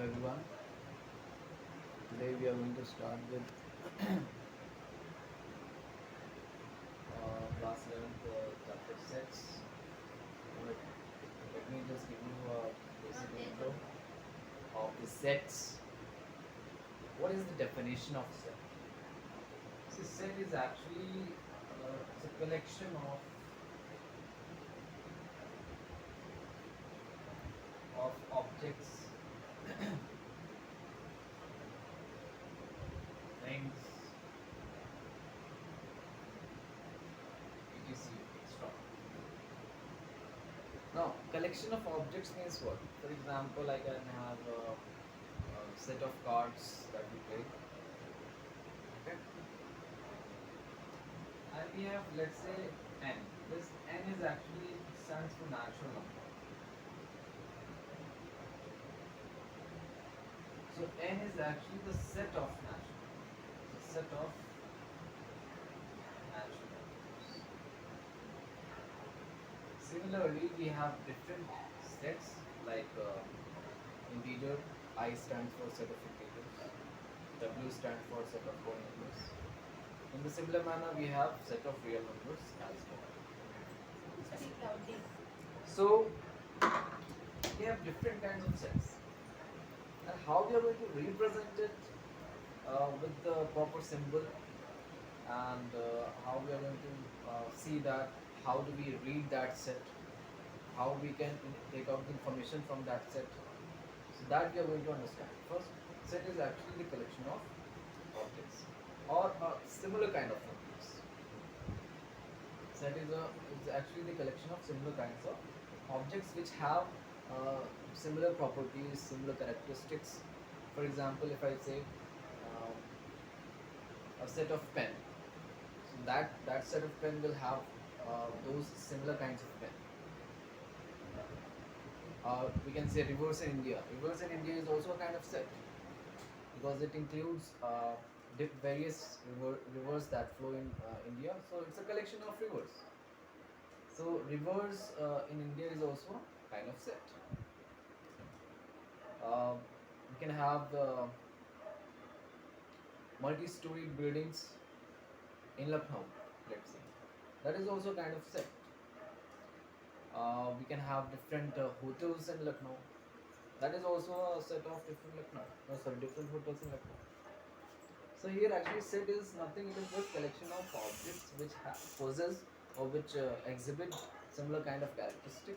everyone. Today we are going to start with class 11th chapter sets. Let, let me just give you a basic intro of the sets. What is the definition of set? See, set is actually it's a collection of objects, things, etc. Extra. Now, collection of objects means what? For example, I can have a set of cards that we play. Okay. And we have, let's say, n. This n is actually stands for natural number. So n is actually the set of natural numbers. The set of natural numbers. Similarly, we have different sets like integer. I stands for set of integers. W stands for set of whole numbers. In the similar manner, we have set of real numbers as well. So we have different kinds of sets, and how we are going to represent it with the proper symbol, and how we are going to see that how do we read that set, how we can take out the information from that set. So that we are going to understand. First, set is actually the collection of objects or a similar kind of numbers. Set is actually the collection of similar kinds of objects which have similar properties, similar characteristics. For example, if I say a set of pen, so that set of pen will have those similar kinds of pen. We can say reverse in India. Reverse in India is also a kind of set because it includes various rivers that flow in India. So it's a collection of rivers. So rivers in India is also kind of set. We can have the multi-storied buildings in Lucknow, let's say. That is also kind of set. We can have different hotels in Lucknow. That is also a set of different hotels in Lucknow. So here actually set is nothing, it is just collection of objects which possess or which exhibit similar kind of characteristic.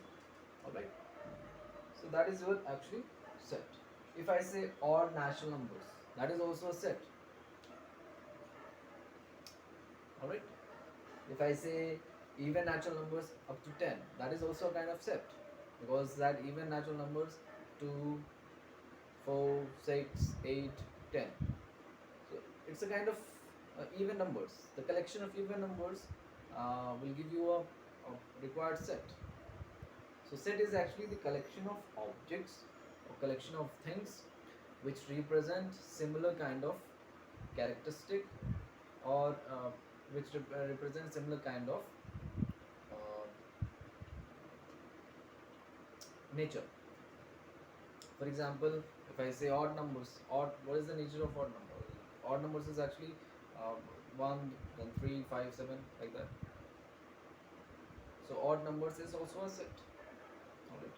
Alright. So that is what actually set. If I say odd natural numbers, that is also a set. Alright. If I say even natural numbers up to 10, that is also a kind of set, because that even natural numbers 2, 4, 6, 8, 10. So it's a kind of even numbers. The collection of even numbers will give you a required set. So set is actually the collection of objects or collection of things which represent similar kind of characteristic, or which represent similar kind of uh, nature. For example, if I say odd numbers, what is the nature of odd number? Odd numbers is actually 1, then 3, 5, 7, like that. So odd numbers is also a set. Alright.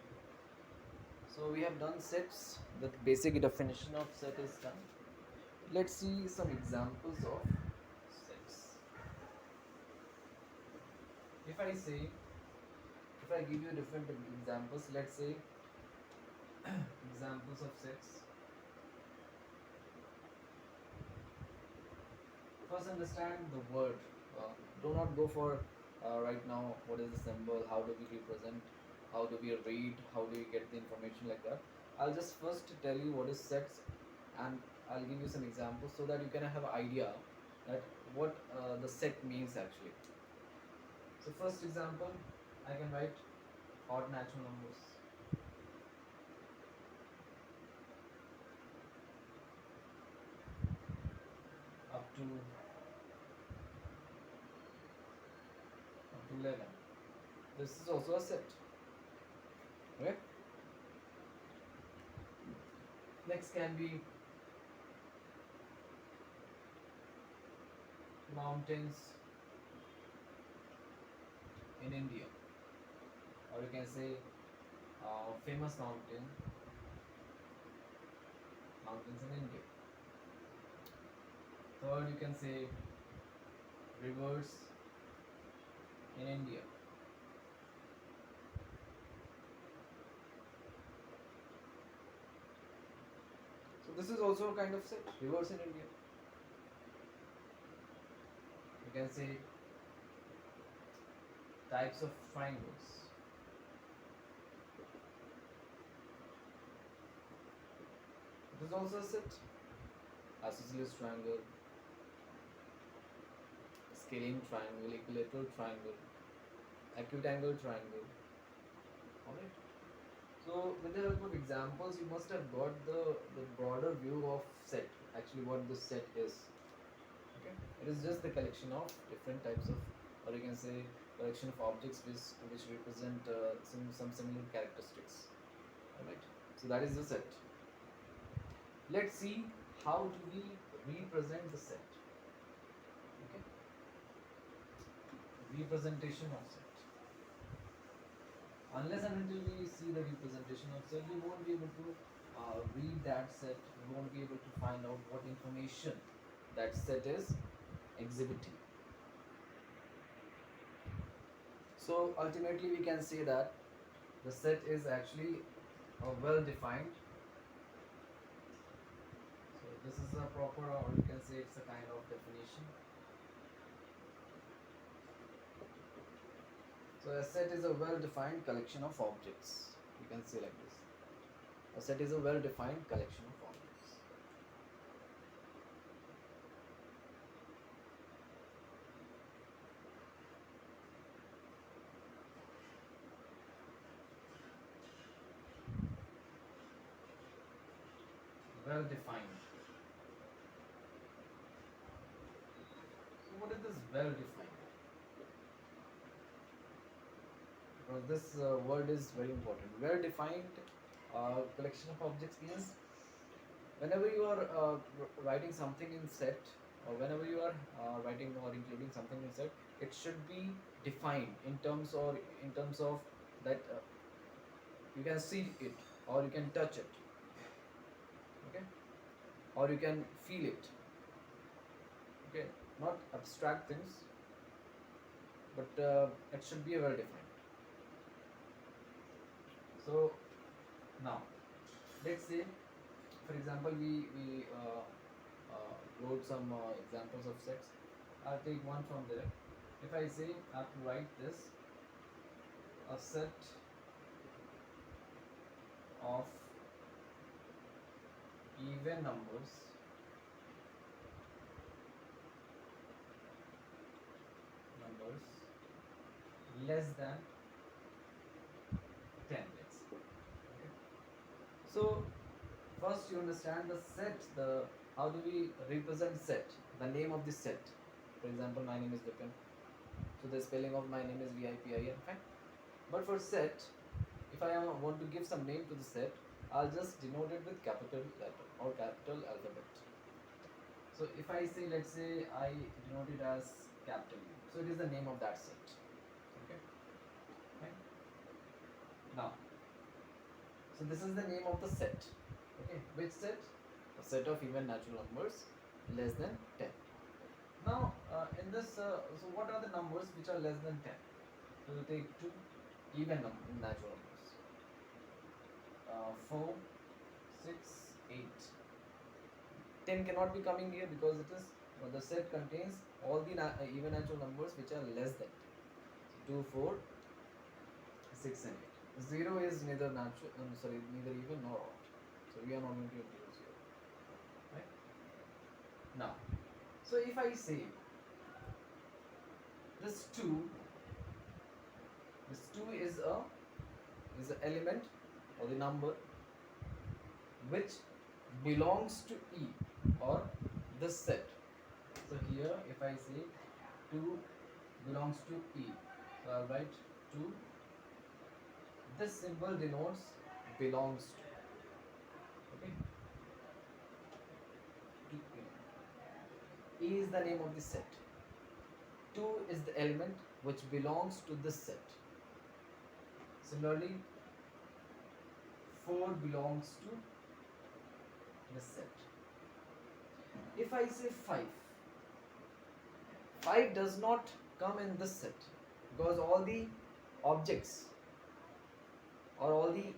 So we have done sets. The basic definition of set is done. Let's see some examples of sets. If I give you different examples, let's say examples of sets. First, understand the word. Do not go for right now what is the symbol, how do we represent, how do we read, how do we get the information, like that. I'll just first tell you what is sets, and I'll give you some examples so that you can have an idea that what the set means actually. So first example, I can write odd natural numbers. Up to 11. This is also a set. Okay. Next can be mountains in India, or you can say famous mountains in India. Third, you can say rivers in India. So this is also a kind of set, rivers in India. You can say types of triangles. It is also a set, isosceles triangle, scalene triangle, equilateral triangle, acute angle triangle. Alright. So with the help of examples, you must have got the broader view of set, actually what this set is. Okay. It is just the collection of different types of, or you can say collection of objects which represent some similar characteristics. Alright. So that is the set. Let's see how do we represent the set. Okay. Representation of set. Unless and until we see the representation of set, we won't be able to read that set. We won't be able to find out what information that set is exhibiting. So ultimately, we can say that the set is actually well defined. So this is a proper, or you can say it's a kind of definition. So a set is a well-defined collection of objects. You can say like this. A set is a well-defined collection of objects. Well-defined. So what is this well-defined? Because this word is very important. Well-defined collection of objects means whenever you are writing something in set, or whenever you are writing or including something in set, it should be defined in terms of that you can see it, or you can touch it, okay, or you can feel it, okay, not abstract things, but it should be well defined. So now let's say, for example, we wrote some examples of sets. I'll take one from there. If I say I have to write this, a set of even numbers less than 10, let's say. Okay. So first you understand the set, the how do we represent set, the name of the set. For example, my name is Vipin, so the spelling of my name is VIPIN, fine. But for set, if I want to give some name to the set, I'll just denote it with capital letter or capital alphabet. So if I say, let's say I denote it as capital U, so it is the name of that set. Okay, fine. Now, so this is the name of the set. Okay, which set? A set of even natural numbers less than 10. Now, in this, so what are the numbers which are less than 10? So we take two even natural numbers. 4, 6, 8. 10 cannot be coming here because it is the set contains all the even natural numbers which are less than 10. So 2, 4, 6 and 8. 0 is neither natural, neither even nor odd. So we are not going to include 0. Right? Now, so if I say this 2 is an element or the number which belongs to E or this set. So here if I say 2 belongs to E, so I'll write 2. This symbol denotes belongs to. Okay. E is the name of the set. 2 is the element which belongs to this set. Similarly, 4 belongs to this set. If I say 5 does not come in this set, because all the objects or all the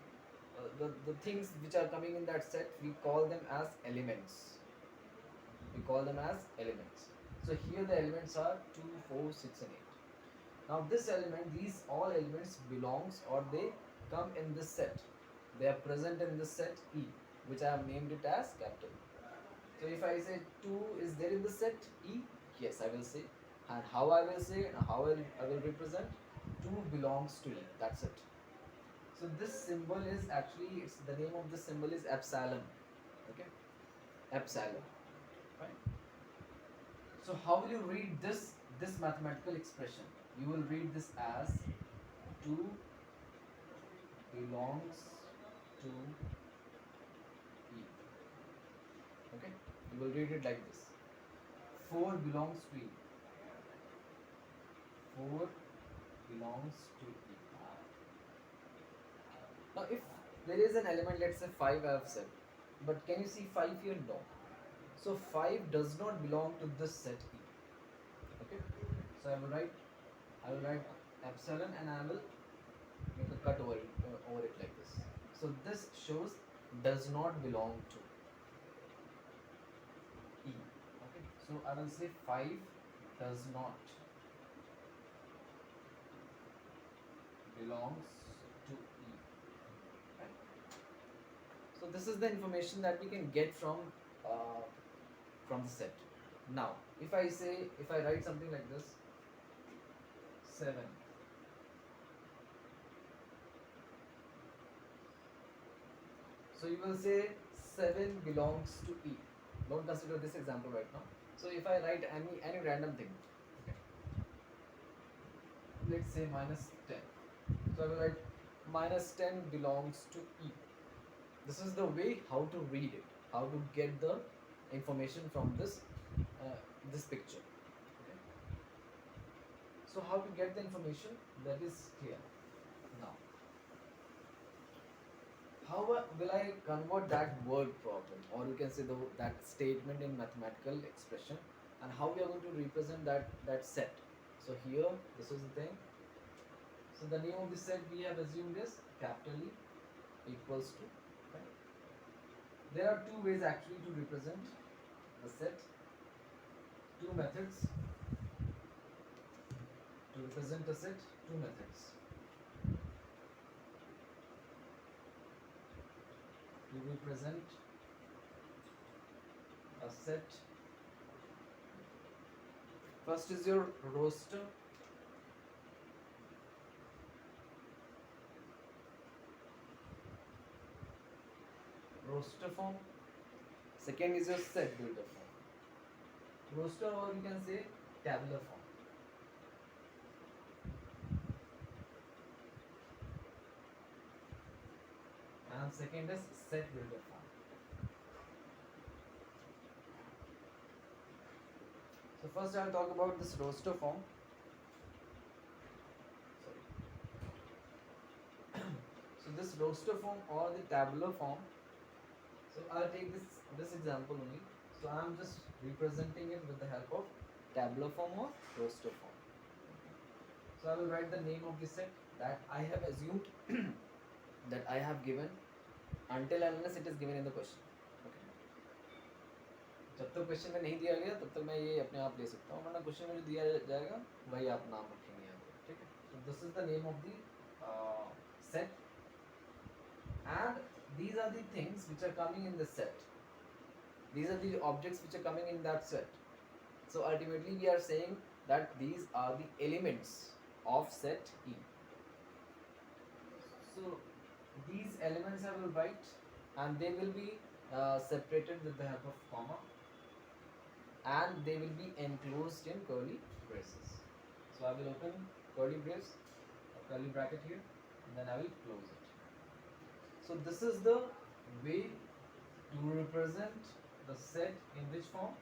things which are coming in that set, we call them as elements. We call them as elements. So here the elements are 2, 4, 6 and 8. Now this element, these all elements belongs or they come in this set. They are present in this set E, which I have named it as capital E. So if I say 2 is there in the set E, yes I will say. And how I will say and how I will represent, 2 belongs to E, that's it. So this symbol is actually, it's the name of this symbol is epsilon. Okay, epsilon, right? So how will you read this mathematical expression? You will read this as 2 belongs to E. Okay, you will read it like this. 4 belongs to E. 4 belongs to E. Now if there is an element, let's say 5 I have said, but can you see 5 here? No. So 5 does not belong to this set E. Okay, so I will write epsilon and I will make a cut over it like this. So this shows does not belong to E. Okay, so I will say 5 does not belongs to E. Right? So this is the information that we can get from the set. Now, if I write something like this, 7. So you will say 7 belongs to E. Don't consider this example right now. So if I write any random thing, okay, let's say -10. So I will write -10 belongs to E. This is the way how to read it, how to get the information from this picture. Okay. So how to get the information, that is clear. Now, how will I convert that word problem, or you can say that statement in mathematical expression, and how we are going to represent that set? So here, this is the thing. So the name of the set we have assumed is capital E equals to. Okay. There are two ways actually to represent the set. Two methods to represent a set. Two methods. To represent a set. First is your roster. Roster form. Second is your set builder form. Roster, or you can say tabular form. And second is set builder form. So first I will talk about this roster form. So this roster form or the tabular form. So I'll take this example only. So I'm just representing it with the help of tabular form or roster form. So I will write the name of the set that I have assumed that I have given until unless it is given in the question. Okay. जब तक question में नहीं दिया गया तब तक मैं ये अपने आप ले सकता हूँ, वरना क्वेश्चन में जो दिया जाएगा वही आप नाम रखेंगे यहाँ पे. ठीक है. So this is the name of the set, and these are the things which are coming in the set. These are the objects which are coming in that set. So ultimately we are saying that these are the elements of set E. So these elements I will write, and they will be separated with the help of comma, and they will be enclosed in curly braces. So I will open curly brace, curly bracket here, and then I will close it. So this is the way to represent the set in which form?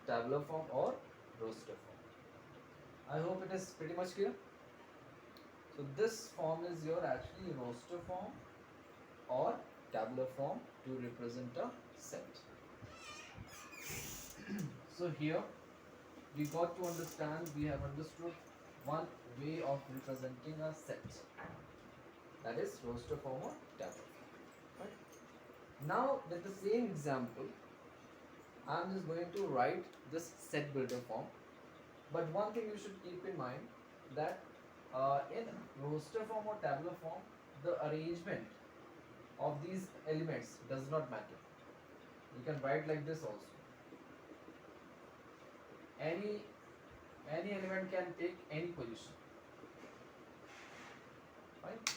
tabular form or roster form. I hope it is pretty much clear. So this form is your actually roster form or tabular form to represent a set. So here we got to understand, we have understood one way of representing a set, that is roster form or tabular form. Right? Now with the same example, I am just going to write this set builder form. But one thing you should keep in mind that in roster form or tabular form, the arrangement of these elements does not matter. You can write like this also. Any element can take any position. Right?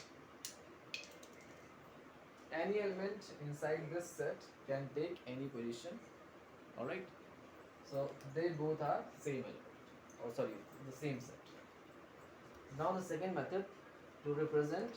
Any element inside this set can take any position. Alright? So they both are same element. Or sorry, the same set. Now the second method to represent